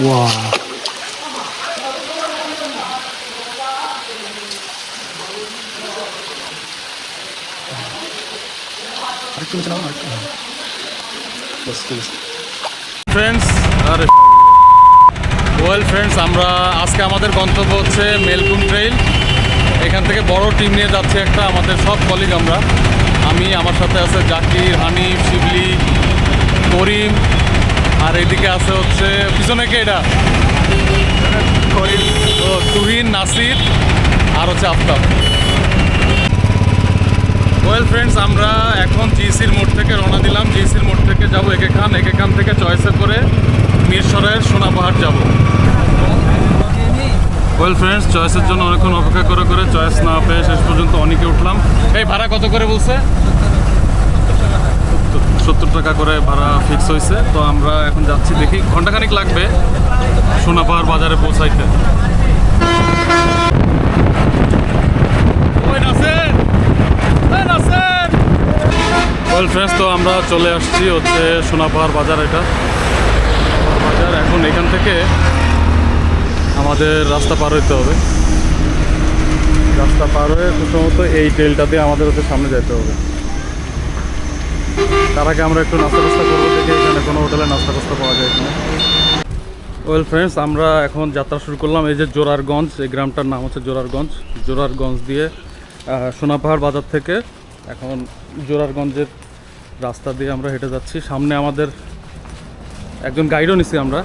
Wow, friends are well friends, আমরা আজকে আমাদের গন্তব্য হচ্ছে মেলকুম ট্রেইল। এখান থেকে বড় টিম নিয়ে যাচ্ছে একটা, আমাদের সব কলিগ আমি আমার সাথে আছে জাকির, হানিফ, শিবলি, করিম, আর এদিকে আছে হচ্ছে পিছনে কে এটা করিম, তো তুহিন, নাসির আর হচ্ছে আফতাব। ওয়েল ফ্রেন্ডস, আমরা এখন জিসির মোড় থেকে রওনা দিলাম। জিসির মোড় থেকে যাবো একেখান, একেখান থেকে চয়েসে করে মিরসরাইয়ের সোনা পাহাড় যাবো। ওয়েল ফ্রেন্ডস, চয়েসের জন্য অনেকক্ষণ অপেক্ষা করে করে চয়েস না পেয়ে শেষ পর্যন্ত অনেকে উঠলাম। এই ভাড়া কত করে বলছে? 70 টাকা করে ভাড়া ফিক্স হয়েছে। তো আমরা এখন যাচ্ছি, দেখি ঘন্টাখানিক লাগবে সোনা পাহাড় বাজারে পৌঁছাইতে। ওয়েল ফ্রেন্ডস, তো আমরা চলে আসছি হচ্ছে সোনা পাহাড় বাজার। এটা বাজার, এখন এখান থেকে আমাদের রাস্তা পার হইতে হবে। রাস্তা পার হয়ে প্রথমত এই ট্রেলটা দিয়ে আমাদের হচ্ছে সামনে যেতে হবে। তার আগে আমরা একটু নাস্তা টাস্তা করবো, দেখে এখানে কোনো হোটেলে নাস্তা টাস্তা পাওয়া যায় কিনা। ওয়েল ফ্রেন্ডস, আমরা এখন যাত্রা শুরু করলাম। এই যে জোরারগঞ্জ, এই গ্রামটার নাম হচ্ছে জোরারগঞ্জ। জোরারগঞ্জ দিয়ে সোনা পাহাড় বাজার থেকে এখন জোরারগঞ্জের রাস্তা দিয়ে আমরা হেঁটে যাচ্ছি। সামনে আমাদের একজন গাইডও নিছি আমরা।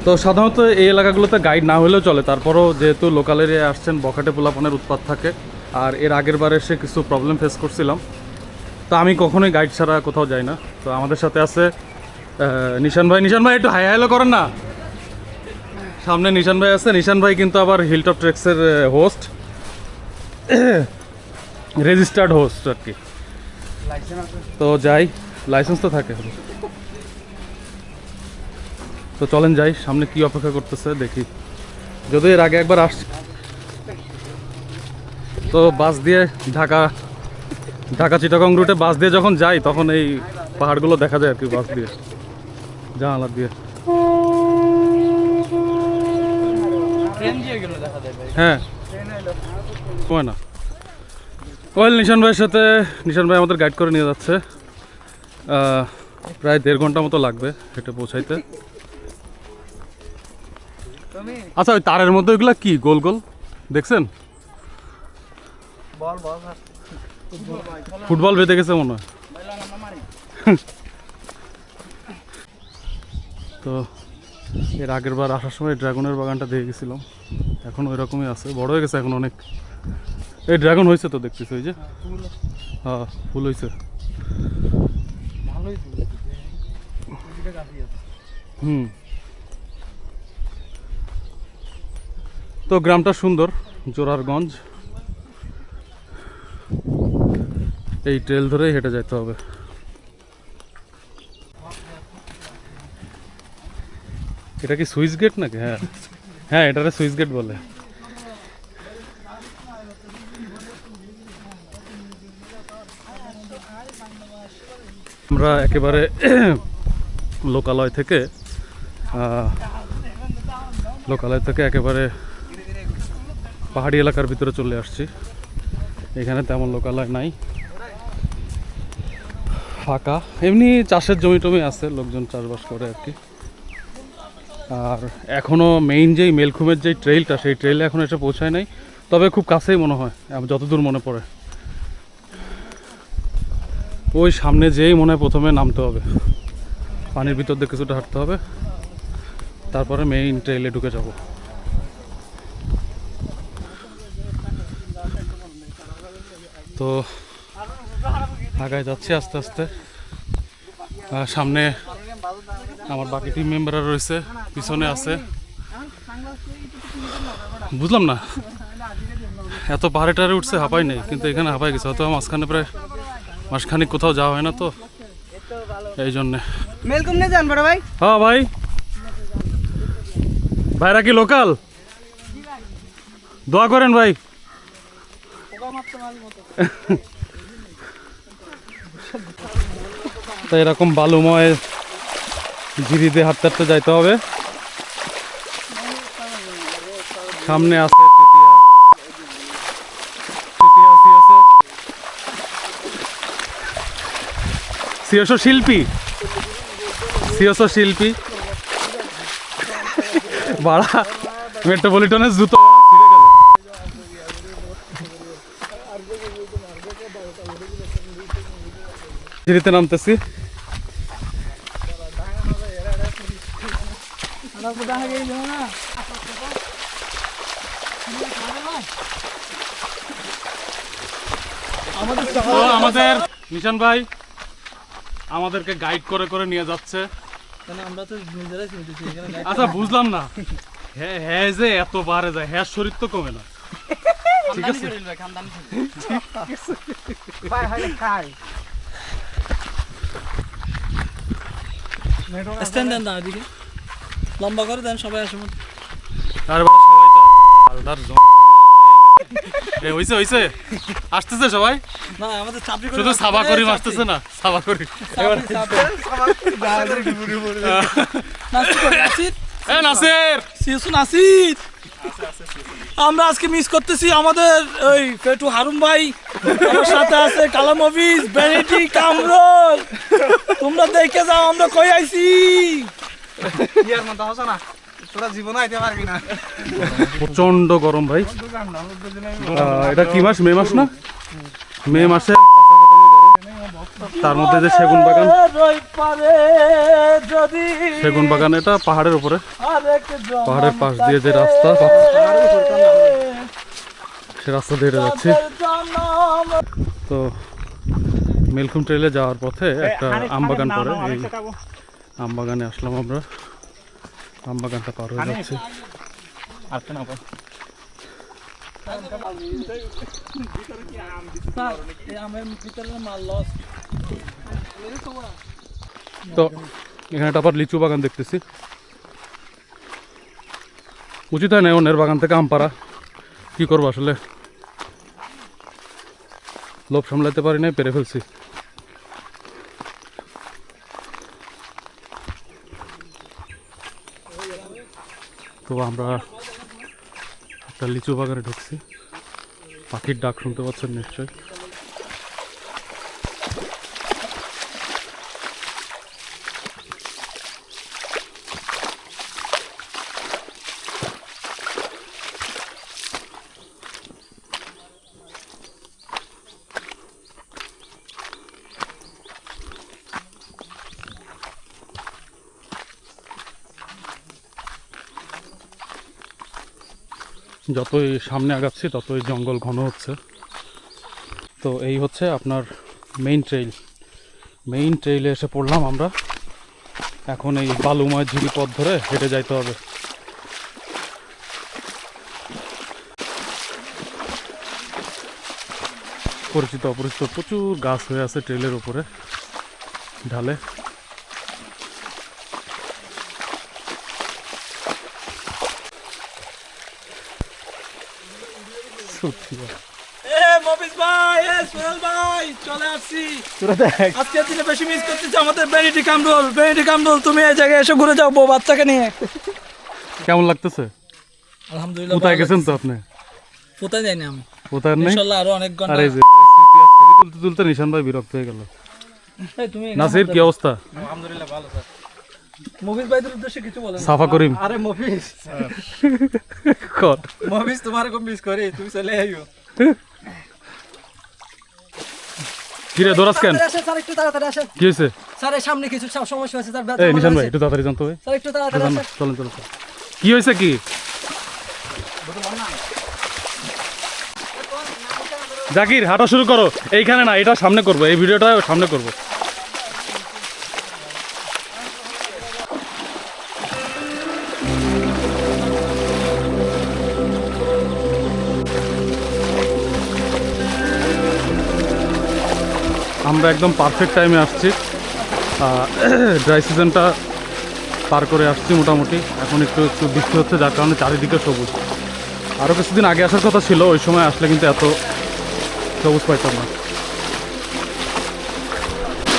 তো সাধারণত এই এলাকাগুলোতে গাইড না হলেও চলে, তারপরও যেহেতু লোকাল এরিয়ায় আসছেন, বখাটে পোলাপনের উৎপাত থাকে। আর এর আগের বার এসে কিছু প্রবলেম ফেস করছিলাম, তো আমি কখনোই গাইড ছাড়া কোথাও যাই না। তো আমাদের সাথে আছে নিশান ভাই। নিশান ভাই একটু হাই হ্যালো করেন না। সামনে নিশান ভাই আছে। নিশান ভাই কিন্তু আবার হিলটপ ট্রেক্সের হোস্ট, রেজিস্টার্ড হোস্ট আর কি। তো যাই, লাইসেন্স তো থাকে। তো চলেন যাই, সামনে কি অপেক্ষা করতেছে দেখি। যদি এর আগে একবার আসছি, তো বাস দিয়ে ঢাকা চিটাগং রুটে বাস দিয়ে যখন যাই তখন এই পাহাড়গুলো দেখা যায় আর কি, বাস দিয়ে জানালা দিয়ে। হ্যাঁ, কয় না। ওয়েল, নিশান ভাইয়ের সাথে, নিশান ভাই আমাদের গাইড করে নিয়ে যাচ্ছে। প্রায় 1.5 ঘন্টা মতো লাগবে হেঁটে পৌঁছাইতে। আচ্ছা, ওই তারের মধ্যে ওইগুলা কি গোল গোল দেখছেন? ফুটবল বেঁধে গেছে মনে হয়। তো এর আগের বার আসার সময় ড্রাগনের বাগানটা দেখে গেছিলাম, এখন ওই রকমই আছে, বড় হয়ে গেছে এখন অনেক। এই ড্রাগন হয়েছে তো দেখতেছি, ওই যে হ্যাঁ ফুল হয়েছে। তো গ্রামটা সুন্দর, জোরারগঞ্জ। এই ট্রেল ধরেই হেঁটে যেতে হবে। এটা কি সুইচ গেট নাকি? হ্যাঁ হ্যাঁ, এটারে সুইচ গেট বলে। আমরা একেবারে লোকালয় থেকে একেবারে পাহাড়ি এলাকার ভিতরে চলে আসছি। এখানে তেমন লোকালয় নাই, ফাঁকা। এমনি চাষের জমি টমি আছে, লোকজন চাষবাস করে আর কি। আর এখনও মেইন যেই মেলকুমের যেই ট্রেইলটা, সেই ট্রেইলে এখন এসে পৌঁছায় নাই, তবে খুব কাছেই মনে হয় যতদূর মনে পড়ে। ওই সামনে যেই মনে হয় প্রথমে নামতে হবে, পানির ভিতর দিয়ে কিছুটা হাঁটতে হবে, তারপরে মেইন ট্রেইলে ঢুকে যাব। তো আগায় যাচ্ছি আস্তে আস্তে। সামনে আমার বাকি টিম মেম্বাররা রয়েছে, পিছনে আছে। বুঝলাম না, এত পাহাড়ে টাহাড়ে উঠছে হাঁপাই নেই, কিন্তু এখানে হাঁপাই গেছে। হয়তো মাঝখানে প্রায় মাসখানিক কোথাও যাওয়া হয় না, তো এই জন্যে। হ্যাঁ ভাই, ভাইরা কি লোকাল? দোয়া করেন ভাই। তো এরকম বালুময় ঝিরি দিয়ে হাঁটতে হাঁটতে যাইতে হবে। সামনে আছে চুতিয়া চুতিয়া সিওসো শিল্পী সিওসো শিল্পী বাড়া মেট্রোপলিটনের জুতো ছিঁড়ে গেল। সিঁড়িতে নামতেছি। আমাদের মিশন ভাই আমাদেরকে গাইড করে করে নিয়ে যাচ্ছে। আচ্ছা বুঝলাম না, হ্যাঁ যে এত বারে যায়, হ্যাঁ শরীর তো কমে না। ঠিক আছে লম্বা করে দেন সবাই আসে। আরে বাবা সবাই তো হইছে হইছে আসতেছে সবাই। না আমাদের চাপড়ি করে শুধু সাবা করি আসতেছে না, সাবা করি নাসির। আমরা আজকে মিস করতেছি আমাদের ওই পেটু হারুম ভাই, আমার সাথে আছে কালাম অফিস ভ্যানিটি কামরুল। তোমরা দেখে যাও আমরা কই আইছি। ইয়ার মত হস না, তোরা জীবন আইতে পারবি না। প্রচন্ড গরম ভাই। এটা কি মাস? মে মাস না? মে মাসে তার মধ্যে যে সেগুন বাগান, সেগুন বাগান এটা পাহাড়ের উপরে, পাহাড়ের পাশ দিয়ে যে রাস্তা, সে রাস্তা দিয়ে যাচ্ছি। তো মেলখুম ট্রেলে যাওয়ার পথে একটা আম বাগান পড়ে, এই আম বাগানে আসলাম আমরা। আম বাগানটা পার হয়ে যাচ্ছে। তো এখানে আবার লিচু বাগান দেখতেছি। উচিত হয় না অন্যের বাগান থেকে আম পাড়া, কি করবো আসলে, লোভ সামলাতে পারি নাই, পেরে ফেলছি। তো আমরা একটা লিচু বাগানে ঢুকছি। পাখির ডাক শুনতে পাচ্ছেন নিশ্চয়ই। যতই সামনে আগাচ্ছি ততই জঙ্গল ঘন হচ্ছে। তো এই হচ্ছে আপনার মেইন ট্রেইল। মেইন ট্রেইলে এসে পড়লাম আমরা। এখন এই বালুময় ঝিরি পথ ধরে হেঁটে যাইতে হবে। পরিচিত অপরিচিত প্রচুর গাছ হয়ে আছে ট্রেইলের উপরে ঢালে। আজকের দিনে বেশি মিস করতেছি আমাদের ভ্যানিটি কামরুল। ভ্যানিটি কামরুল, তুমি এই জায়গায় এসে ঘুরে যাও বউ বাচ্চাকে নিয়ে। কেমন লাগতেছে? আলহামদুলিল্লাহ। কোথায় গেছেন তো আপনি? কোথায় যাইনি আমি, কোথায় নেই, ইনশাআল্লাহ আরো অনেক ঘন্টা। আরে যে ছবি তুলতে তুলতে নিশান ভাই বিরক্ত হয়ে গেল। তুমি নাসির কি অবস্থা? আলহামদুলিল্লাহ ভালো স্যার। মফিজ ভাইদের উদ্দেশ্যে কিছু বলেন। সাফা করিম, আরে মফিজ কর মফিজ তোমার কো মিস করি, তুমি চলে আইও। কিরে দরাস কেন? স্যার একটু তাড়াতাড়ি আসেন। কি হয়েছে স্যার এই সামনে কিছু সমস্যা হয়েছে স্যার। এই নিশান ভাই একটু তাড়াতাড়ি জানতো ভাই। স্যার একটু তাড়াতাড়ি আসেন। চলেন চলেন। কি হয়েছে? কি জাকির হাঁটা শুরু করো। এইখানে না, এটা সামনে করবো, এই ভিডিওটা সামনে করবো। আমরা একদম পারফেক্ট টাইমে আসছি। ড্রাই সিজনটা পার করে আসছি মোটামুটি। এখন একটু একটু বৃষ্টি হচ্ছে, যার কারণে চারিদিকে সবুজ। আরও কিছুদিন আগে আসার কথা ছিল, ওই সময় আসলে কিন্তু এত সবুজ পাইতাম না।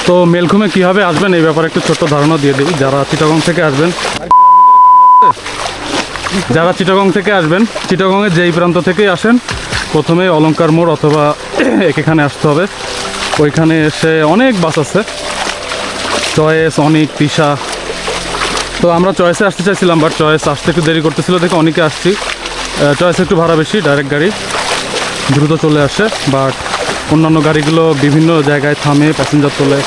তো মেলখুমে কীভাবে আসবেন এই ব্যাপারে একটু ছোট্ট ধারণা দিয়ে দিই। যারা চিটাগং থেকে আসবেন, যারা চিটাগং থেকে আসবেন, চিটাগংয়ের যেই প্রান্ত থেকেই আসেন, প্রথমে অলংকার মোড় অথবা এখানে আসতে হবে। ওইখানে এসে অনেক বাস আছে, চয়েস, অনেক, তিশা। তো আমরা চয়েসে আসতে চাইছিলাম, বাট চয়েস আসতে একটু দেরি করতেছিল দেখে অনেকে আসছি। চয়েসে একটু ভাড়া বেশি, ডাইরেক্ট গাড়ি দ্রুত চলে আসে, বাট অন্যান্য গাড়িগুলো বিভিন্ন জায়গায় থামে, প্যাসেঞ্জার তোলে।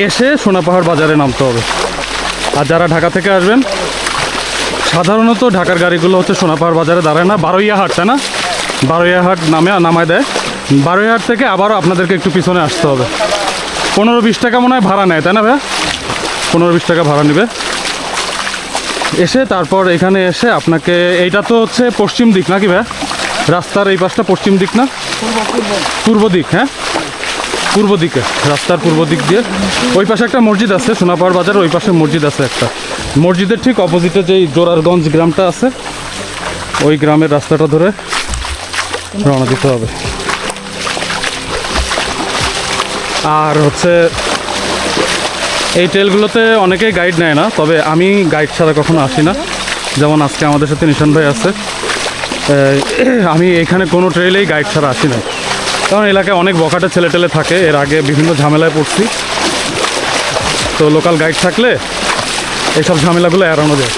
এসে সোনাপাহাড় বাজারে নামতে হবে। আর যারা ঢাকা থেকে আসবেন, সাধারণত ঢাকার গাড়িগুলো হচ্ছে সোনাপাহাড় বাজারে দাঁড়ায় না, বারোইয়াহাট, তাই না? বারোইয়াহাট নামায় দেয়। বারোইয়াহাট থেকে আবারও আপনাদেরকে একটু পিছনে আসতে হবে। 15-20 টাকা মনে হয় ভাড়া নেয়, তাই না ভাইয়া? 15-20 টাকা ভাড়া নেবে। এসে তারপর এখানে এসে আপনাকে, এইটা তো হচ্ছে পশ্চিম দিক নাকি ভাইয়া? রাস্তার এই পাশটা পশ্চিম দিক না? পূর্ব দিক, হ্যাঁ, পূর্ব দিকে, রাস্তার পূর্ব দিক দিয়ে ওই পাশে একটা মসজিদ আছে, সোনাপাহাড় বাজারের ওই পাশে মসজিদ আছে একটা। মসজিদের ঠিক অপোজিটে যেই জোরারগঞ্জ গ্রামটা আছে, ওই গ্রামের রাস্তাটা ধরে রওনা দিতে হবে। আর হচ্ছে এই ট্রেলগুলোতে অনেকেই গাইড নেয় না, তবে আমি গাইড ছাড়া কখনো আসি না। যেমন আজকে আমাদের সাথে নিশান ভাই আছে, আমি এখানে কোনো ট্রেলেই গাইড ছাড়া আসি না, কারণ এলাকায় অনেক বখাটে ছেলে টেলে থাকে। এর আগে বিভিন্ন ঝামেলায় পড়ছি, তো লোকাল গাইড থাকলে এইসব ঝামেলাগুলো এড়ানো যায়।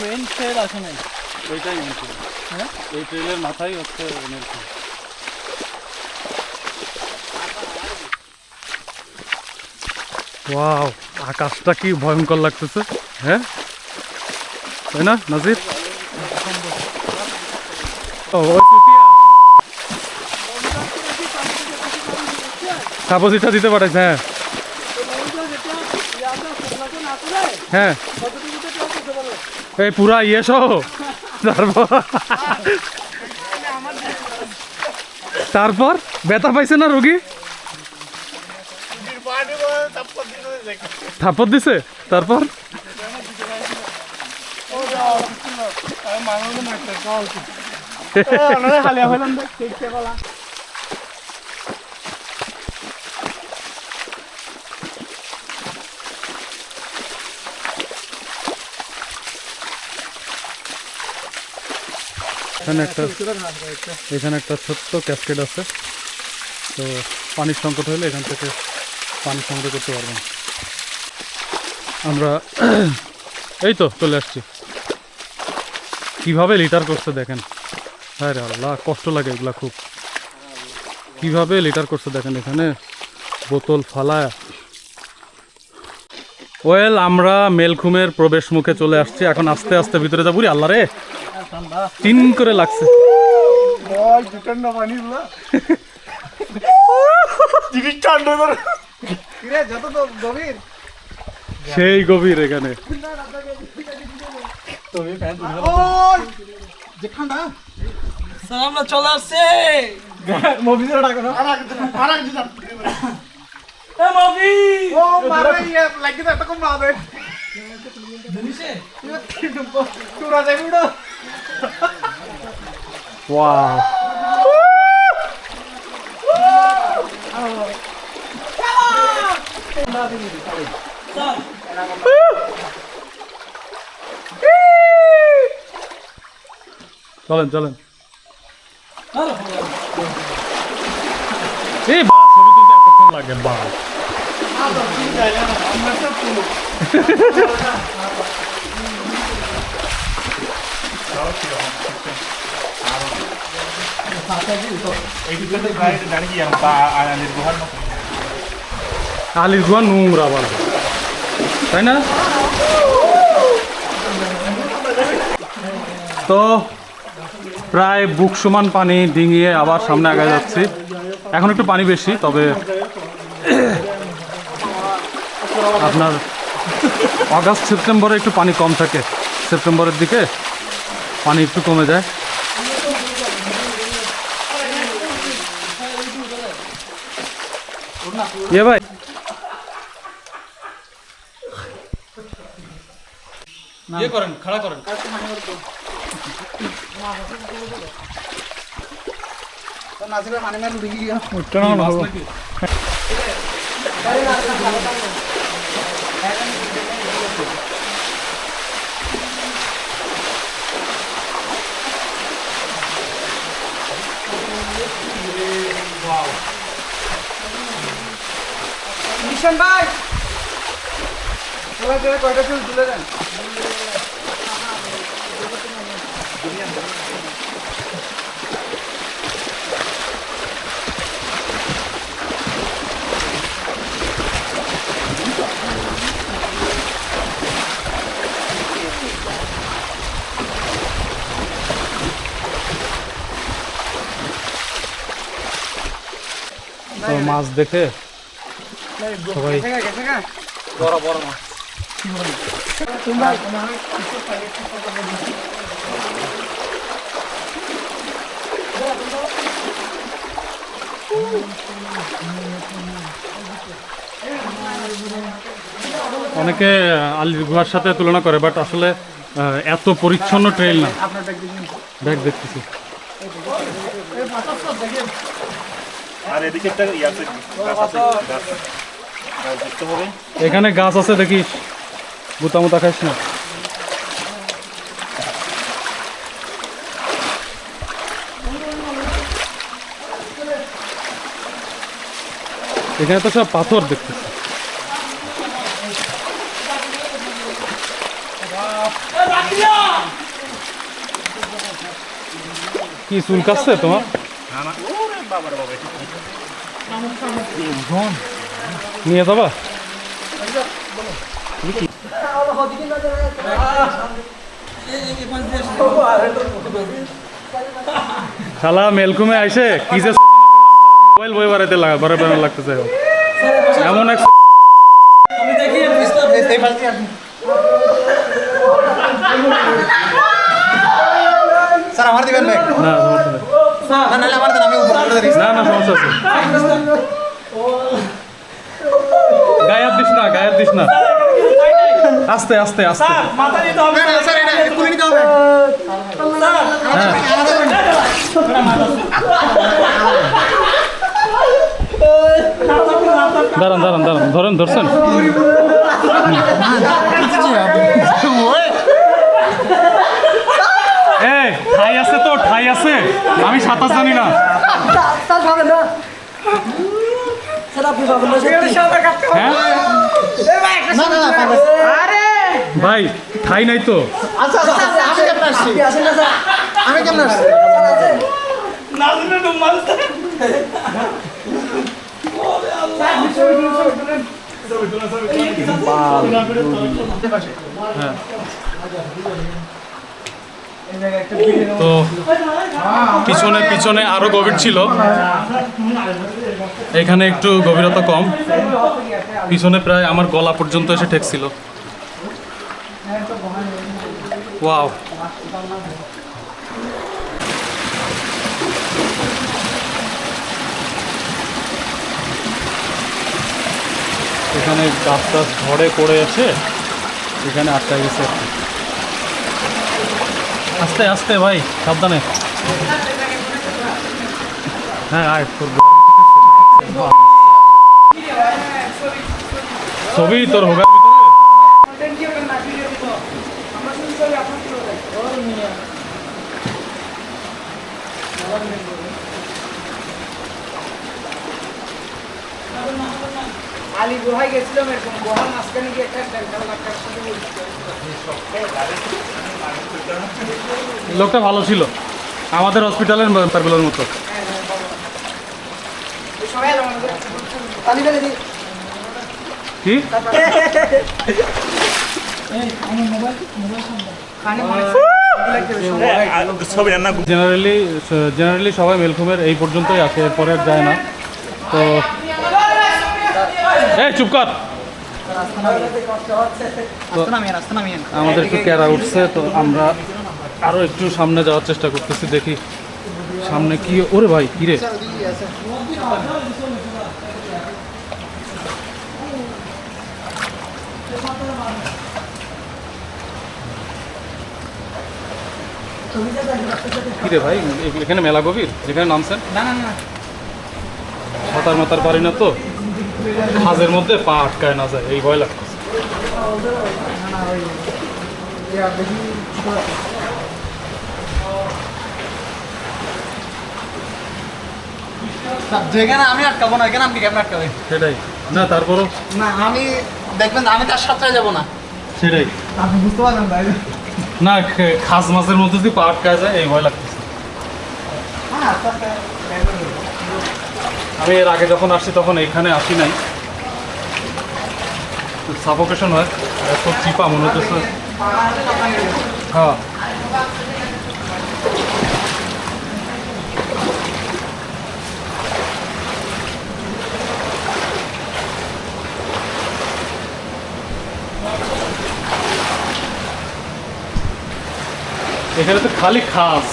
মেইন ট্রেল আসে নাই, ওইটাই মেন ট্রেল, হ্যাঁ, এই ট্রেলের মাথায় হচ্ছে মেন ট্রেল। ওয়াও, আকাশটা কি ভয়ঙ্কর লাগতেছে, হ্যাঁ তাই না নাজির? ও ওই সুতিয়া সাপোজিটটা দিতে পারেছে, হ্যাঁ হ্যাঁ, এই পুরা ইয়ে সহ। তারপর ব্যথা পাইছে না রোগী? থাপ্পড় দিছে, তারপর এখানে একটা ছোট্ট ক্যাসকেড আছে, তো পানির সংকট হলে এখান থেকে পানি সংগ্রহ করতে পারবেন। আমরা এই তো চলে আসছি। কিভাবে লিটার করছে দেখেন, হ্যাঁ রে আল্লাহ, কষ্ট লাগে এগুলা খুব। কিভাবে লিটার করছে দেখেন, এখানে বোতল ফালায়। ওয়েল, আমরা মেলখুমের প্রবেশ মুখে চলে আসছি, এখন আস্তে আস্তে ভিতরে যাবো। আল্লাহ রে, তিন করে লাগছে। সেই গভীর এখানে। আমরা চলে আসছে। Wow. চলেন চলেন, এই ছবি তুলতে এতক্ষণ লাগে বা। আলির গুহা নোংরা বলা, তাই না? তো প্রায় বুক সমান পানি ডিঙিয়ে আবার সামনে আগে যাচ্ছি। এখন একটু পানি বেশি, তবে আপনার আগস্ট সেপ্টেম্বরে একটু পানি কম থাকে, সেপ্টেম্বরের দিকে পানি একটু কমে যায়। ভাই করেন, খাড়া করেন। ভাই কয়টা চুল তুলে দেন। তো মাছ দেখে সবাই বড় বড় মাছ। অনেকে আলির গুহার সাথে তুলনা করে, বাট আসলে এত পরিচ্ছন্ন ট্রেল না। ব্যাগ দেখতেছি। আর এদিকে একটা আছে গাছ আছে, গাছ দেখতে হবে। এখানে গাছ আছে দেখিস, বুতা মুতা খাইস না। এখানে তো সব পাথর দেখতেছি। কি চুল কাটছে তোমার? না না, ওরে বাবা রে বাবা, এটা কি? নিয়ে যাবা? শালা মেলকুমে আইসে কি যে মোবাইল বই বাড়াইতে লাগতেছে এমন এক। আমি দেখি স্যার আমার দিবেন ভাই। না সমস্যা নেই। না নাহলে আমার দেন, আমি উপরে তুলে দিই। না না সমস্যা আছে। গায়ে হাত দিস না, গায়ে হাত দিস না। আস্তে আস্তে আস্তে। মাথা নিতে হবে না, স্যার এটা এক্ষুনি নিতে হবে। দাঁড়ান দাঁড়ান দাঁড়ান, ধরেন, ধরছেন? এই ঠাই আছে তো, ঠাই আছে। আমি সাঁতার জানি না। হ্যাঁ না না না, ভাই, ঠাই নাই তো। আচ্ছা আচ্ছা, আমি কেমন আসছি? আমি কেমন আসছি? না দিলে তো মারতে। হ্যাঁ তো পিছনে পিছনে আরো গভীর ছিল, এখানে একটু গভীরতা কম। পিছনে প্রায় আমার গলা পর্যন্ত এসে ঠেকছিল। ওয়াও, এখানে গাছ টাছ ঝড়ে পড়ে আছে, এখানে আটকা গেছে। আস্তে আস্তে ভাই, সাবধানে। হ্যাঁ আয়, তোর ছবি তোর হোগার ভিতরে। আলী গুহায় গেছিলাম, এরকম গুহার মাঝখানে গিয়ে একটা ডাক্তার সাথে লোকটা ভালো ছিল, আমাদের হসপিটালের পারগুলোর মতো। সবাই এলাম পানি ফেলে দিই। কি ছবি রান্না জেনারেলি সবাই মেলকুমের এই পর্যন্তই আসে, এরপরে আর যায় না। তো এই চুপ কর। আমাদের একটু ক্যারা উঠছে, তো আমরা আরো একটু সামনে যাওয়ার চেষ্টা করতেছি, দেখি সামনে কি। ওরে ভাই কি রে, কি রে ভাই, এখানে মেলা গভীর যেখানে নামছেন? না না না সাঁতার মাতার পারি না তো, খাজের মধ্যে পা আটকায় না যায়, এই ভয় লাগতেছে। যেখানে আমি আটকাবো না, এখানে আপনি কেমন আটকাবেন? সেটাই না, তারপরও না আমি দেখবেন আমি তার সাথে যাবো না। সেটাই আপনি বুঝতে পারবেন ভাই? না, খাস মাছের মধ্যে যদি পা আটকায় যায় এই ভয় লাগতেছে। হ্যাঁ আস্তে আস্তে আমি এর আগে যখন আসছি তখন এখানে আসি নাই, সাফোকেশন হয়, এত চিপা মনে হচ্ছে। হ্যাঁ এখানে তো খালি খাস।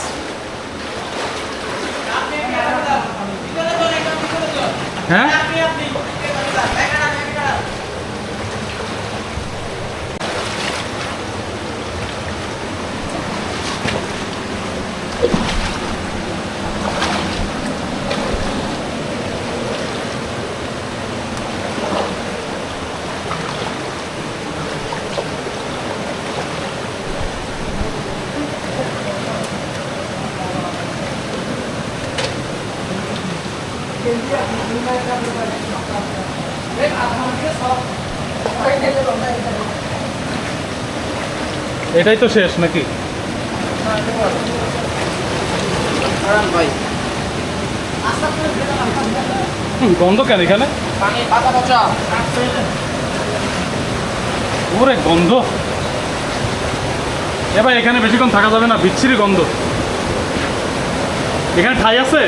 হ্যাঁ এটাই তো শেষ নাকি? ভাই গন্ধ কেন এখানে? পানি পাতা পচা। ওরে গন্ধ, এ ভাই এখানে বেশিক্ষণ থাকা যাবে না, বিচ্ছিরি গন্ধ। এখানে ঠাই আছে?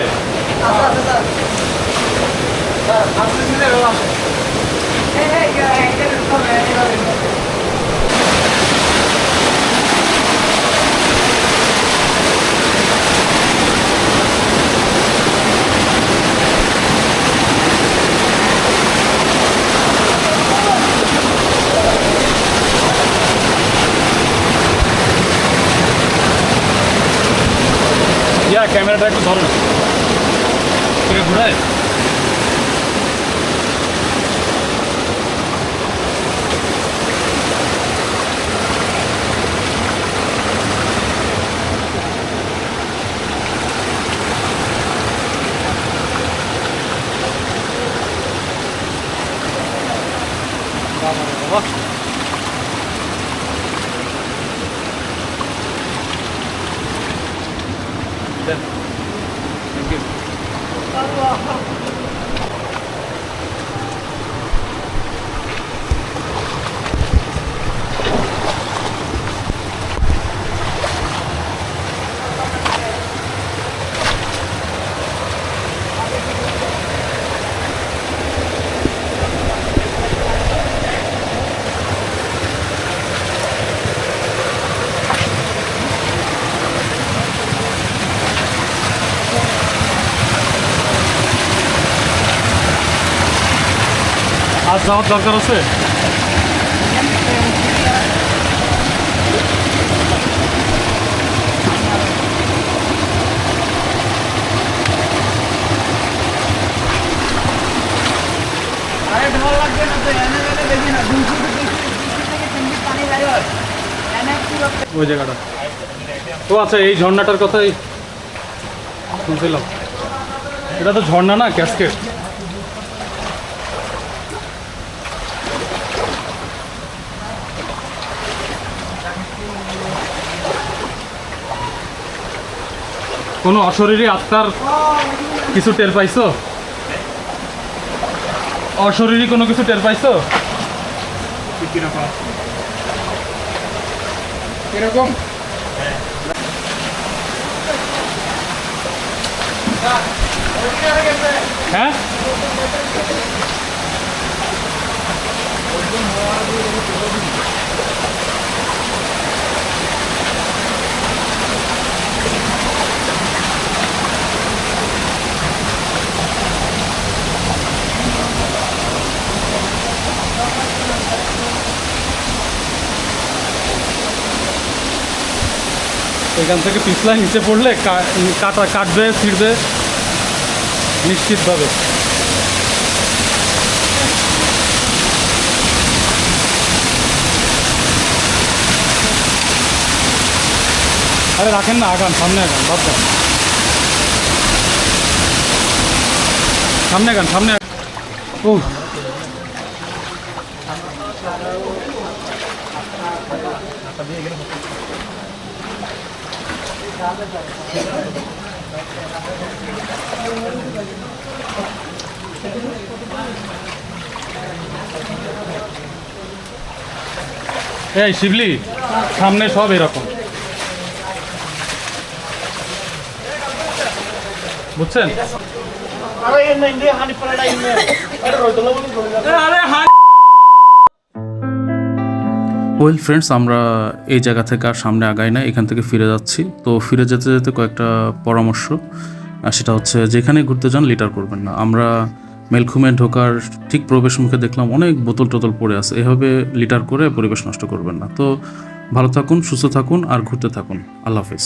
ইয়া ক্যামেরাটা একটু ধরো না, ঠিক আছে ঘুরায়। Thank you. আজ যাওয়ার দরকার আছে? আরে ঢল লাগবে না তো, এনে এনে দেখি না 200 থেকে 3 পানি বের হয় এনে পুরো ওই জায়গাটা তো আচ্ছা, এই ঝর্ণাটার কথাই শুনছিলাম। এটা তো ঝর্ণা না, ক্যাসকেড। কোনো অশরীরী আত্মার কিছু টের পাইছো? অশরীরী কোনো কিছু টের পাইছো? এরকম হ্যাঁ এখান থেকে পিছলায় নিচে পড়লে কাটা কাটবে ছিঁড়বে নিশ্চিতভাবে। আরে রাখেন না, আগান, সামনে আগান, বাদ দেন, সামনে আগান, সামনে ও এই শিবলি, সামনে সব এরকম, বুঝছেন? ওয়েল ফ্রেন্ডস, আমরা এই জায়গা থেকে আর সামনে আগাই না, এখান থেকে ফিরে যাচ্ছি। তো ফিরে যেতে যেতে কয়েকটা পরামর্শ, সেটা হচ্ছে যেখানে ঘুরতে যান লিটার করবেন না। আমরা মেলখুমে ঢোকার ঠিক প্রবেশ মুখে দেখলাম অনেক বোতল টোতল পড়ে আছে, এভাবে লিটার করে পরিবেশ নষ্ট করবেন না। তো ভালো থাকুন, সুস্থ থাকুন আর ঘুরতে থাকুন। আল্লাহ হাফেজ।